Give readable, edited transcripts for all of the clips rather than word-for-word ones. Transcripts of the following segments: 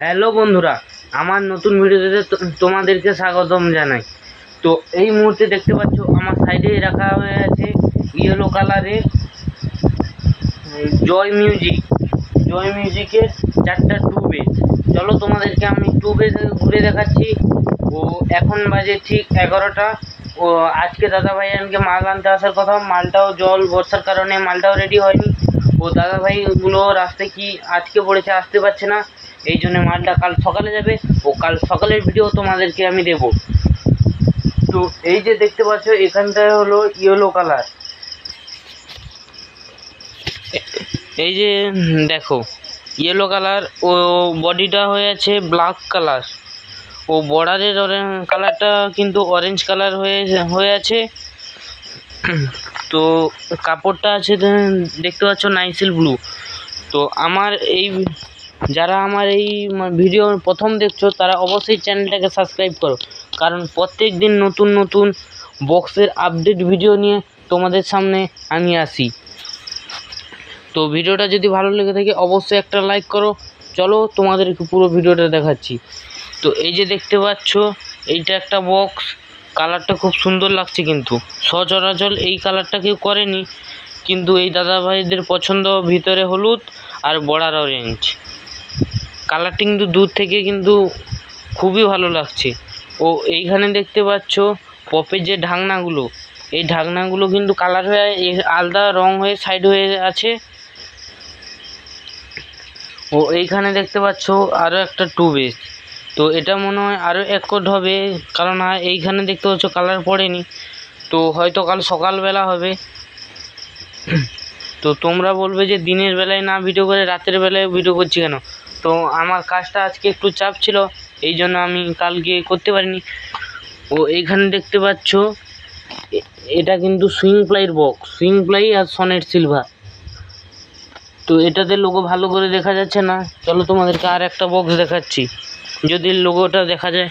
Hello বন্ধুরা, আমার নতুন ভিডিওতে তোমাদেরকে স্বাগতম জানাই। তো এই মুহূর্তে দেখতে পাচ্ছ আমার সাইডে রাখা হয়ে আছে ইয়েলো কালারের জয় মিউজিকের 4টা টিউবে। চলো তোমাদেরকে আমি টিউবে ঘুরে দেখাচ্ছি। ও এখন বাজে ঠিক 11টা। ও আজকে দাদাভাই আমাকে মাল আনতে আসার কথা, মালটাও জল বর্ষার কারণে মালটাও রেডি হয়নি। ও দাদাভাইগুলো রাস্তায় কি আটকে পড়েছে, আসতে পারছে না, এই জন্য মালটা কাল সকালে যাবে। ও কাল সকালের ভিডিও তোমাদেরকে আমি দেব। তো এই যে দেখতে পাচ্ছ এখানটায় হলো ইয়েলো কালার, এই যে দেখো ইয়েলো কালার। ও বডিটা হয়ে আছে ব্ল্যাক কালার, ও বর্ডারের কালারটা কিন্তু অরেঞ্জ কালার হয়ে আছে। তো কাপড়টা আছে দেখতে পাচ্ছ নাইসিল ব্লু। তো যারা আমার এই ভিডিও প্রথম দেখছো তারা অবশ্যই চ্যানেলটাকে সাবস্ক্রাইব করো, কারণ প্রত্যেক দিন নতুন নতুন বক্সের আপডেট ভিডিও নিয়ে তোমাদের সামনে আমি আসি। তো ভিডিওটা যদি ভালো লেগে থাকে অবশ্যই একটা লাইক করো। চলো তোমাদেরকে পুরো ভিডিওটা দেখাচ্ছি। তো এই যে দেখতে পাচ্ছ এইটা একটা বক্স, কালারটা খুব সুন্দর লাগছে, কিন্তু সচরাচর এই কালারটা কেউ করেনি, কিন্তু এই দাদাভাইদের পছন্দ। ভিতরে হলুদ আর বর্ডার অরেঞ্জ, কালারটি কিন্তু দূর থেকে কিন্তু খুবই ভালো লাগছে। ও এইখানে দেখতে পাচ্ছ পপের যে ঢাকনাগুলো, এই ঢাকনাগুলো কিন্তু কালার হয়ে আলাদা রং হয়ে সাইড হয়ে আছে। ও এইখানে দেখতে পাচ্ছ আরও একটা টিউবেস। তো এটা মনে হয় আরও এক কোট হবে, কারণ এইখানে দেখতে পাচ্ছ কালার পড়েনি। তো হয়তো কাল সকালবেলা হবে। তো তোমরা বলবে যে দিনের বেলায় না ভিডিও করে রাতের বেলায় ভিডিও করছি কেন? তো আমার কাজটা আজকে একটু চাপ ছিল, এই জন্য আমি কালকে করতে পারিনি। ও এইখানে দেখতে পাচ্ছ এটা কিন্তু সুইং প্লাইয়ের বক্স, সুইং প্লাই আর সনেট সিলভার। তো এটাতে লোগো ভালো করে দেখা যাচ্ছে না, চলো তোমাদেরকে আর একটা বক্স দেখাচ্ছি, যদি লোগোটা দেখা যায়।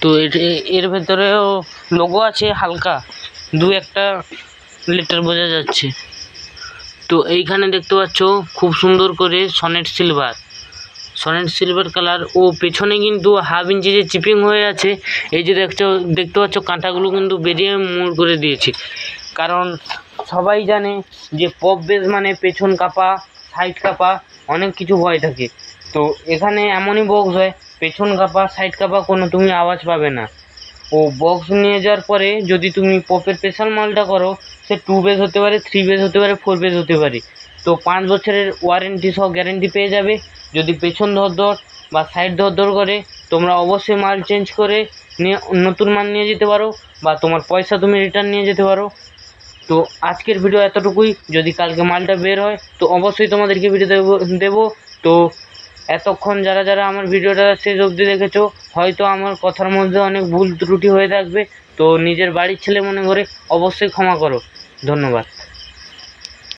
তো এর ভেতরেও লোগো আছে, হালকা দু একটা লেটার বোঝা যাচ্ছে। তো এইখানে দেখতে পাচ্ছ খুব সুন্দর করে সনেট সিলভার কালার। ও পেছনে কিন্তু হাফ ইঞ্চি যে চিপিং হয়ে আছে, এই যে দেখতে পাচ্ছ কাঁটাগুলো কিন্তু বেরিয়ে মোড় করে দিয়েছে। কারণ সবাই জানে যে পপ বেস মানে পেছন কাপা, সাইড কাপা, অনেক কিছু ভয় থাকে। তো এখানে এমনই বক্স হয়, পেছন কাপা সাইড কাপা কোনো তুমি আওয়াজ পাবে না। ও বক্স নিয়ে যাওয়ার পরে যদি তুমি পপের স্পেশাল মালটা করো, সে 2 বেস হতে পারে, 3 বেস হতে পারে, 4 বেস হতে পারে। তো 5 বছরের ওয়ারেন্টি সহ গ্যারেন্টি পেয়ে যাবে। যদি পেছন ধর বা সাইড ধর করে, তোমরা অবশ্যই মাল চেঞ্জ করে নিয়ে নতুন মাল নিয়ে যেতে পারো, বা তোমার পয়সা তুমি রিটার্ন নিয়ে যেতে পারো। তো আজকের ভিডিও এতটুকুই। যদি কালকে মালটা বের হয় তো অবশ্যই তোমাদেরকে ভিডিও দেবো। তো এতক্ষণ যারা আমার ভিডিওটা শেষ অবধি দেখেছো, হয়তো আমার কথার মধ্যে অনেক ভুল ত্রুটি হয়ে থাকবে, তো নিজের বাড়ির ছেলে মনে করে অবশ্যই ক্ষমা করো। ধন্যবাদ।